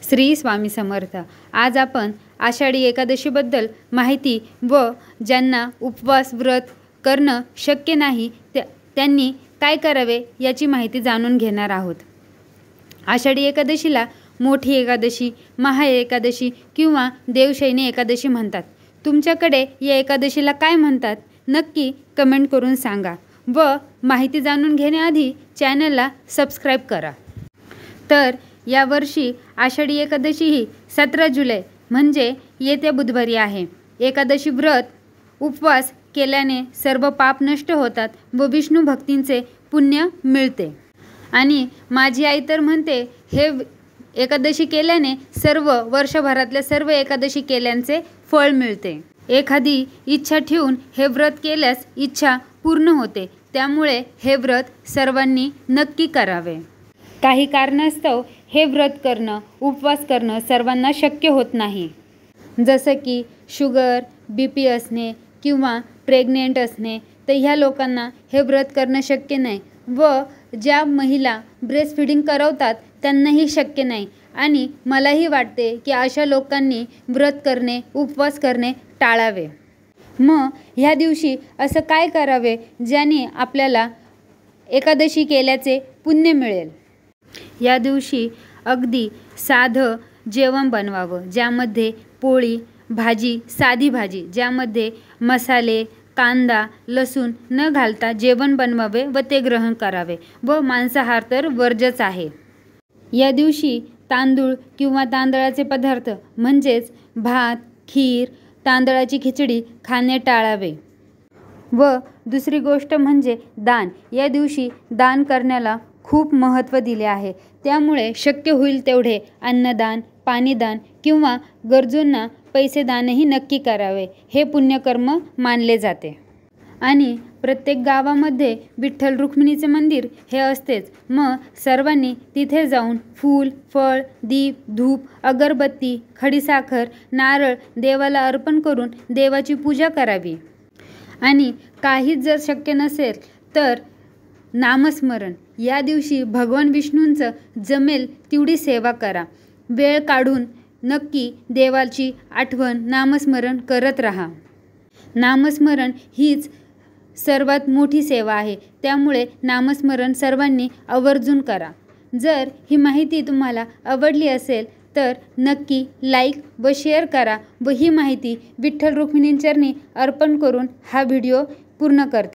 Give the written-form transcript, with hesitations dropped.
श्री स्वामी समर्थ। आज आपण आषाढी एकादशीबद्दल माहिती व ज्यांना उपवास व्रत करणं शक्य नाही त्यांनी काय करावे याची माहिती जाणून घेणार आहोत। आषाढी एकादशीला मोठी एकादशी, महा एकादशी किंवा देवशयनी एकादशी म्हणतात। तुमच्याकडे या एकादशीला काय म्हणतात नक्की कमेंट करून सांगा व माहिती जाणून घेण्याआधी चॅनलला सबस्क्राईब करा। तर यावर्षी आषाढी एकादशी ही 17 जुलै म्हणजे येत्या बुधवारी आहे। एकादशी व्रत उपवास केल्याने सर्व पाप नष्ट होतात व विष्णू भक्तींचे पुण्य मिळते। आणि माझी आई तर म्हणते हे एकादशी केल्याने सर्व वर्षभरातल्या सर्व एकादशी केल्यांचे फळ मिळते। एखादी इच्छा ठेवून हे व्रत केल्यास इच्छा पूर्ण होते, त्यामुळे हे व्रत सर्वांनी नक्की करावे। काही कारणास्तव हे व्रत करणं, उपवास करणं सर्वांना शक्य होत नाही, जसं की शुगर, BP असणे किंवा प्रेग्नेंट असणे, तर ह्या लोकांना हे व्रत करणं शक्य नाही व ज्या महिला ब्रेस्ट फीडिंग करवतात त्यांनाही शक्य नाही। आणि मलाही वाटते की अशा लोकांनी व्रत करणे, उपवास करणे टाळावे। मग ह्या दिवशी असं काय करावे ज्याने आपल्याला एकादशी केल्याचे पुण्य मिळेल? या दिवशी अगदी साधं जेवण बनवावं, ज्यामध्ये पोळी, भाजी, साधी भाजी, ज्यामध्ये मसाले, कांदा, लसूण न घालता जेवण बनवावे व ते ग्रहण करावे व मांसाहार तर वर्जच आहे। या दिवशी तांदूळ किंवा तांदळाचे पदार्थ म्हणजेच भात, खीर, तांदळाची खिचडी खाणे टाळावे। व दुसरी गोष्ट म्हणजे दान। या दिवशी दान करण्याला खूप महत्त्व दिले आहे, त्यामुळे शक्य होईल तेवढे अन्नदान, पाणीदान किंवा गरजूंना पैसे दानही नक्की करावे। हे पुण्यकर्म मानले जाते। आणि प्रत्येक गावामध्ये विठ्ठल रुक्मिणीचे मंदिर हे असतेच। मग सर्वांनी तिथे जाऊन फूल, फळ, दीप, धूप, अगरबत्ती, खडीसाखर, नारळ देवाला अर्पण करून देवाची पूजा करावी। आणि काहीच जर शक्य नसेल तर नामस्मरण, या दिवशी भगवान विष्णूंचं जमेल तेवढी सेवा करा। वेळ काढून नक्की देवाची आठवण, नामस्मरण करत राहा। नामस्मरण हीच सर्वात मोठी सेवा आहे, त्यामुळे नामस्मरण सर्वांनी आवर्जून करा। जर ही माहिती तुम्हाला आवडली असेल तर नक्की लाईक व शेअर करा व ही माहिती विठ्ठल रुक्मिणींचरणी अर्पण करून हा व्हिडिओ पूर्ण करते।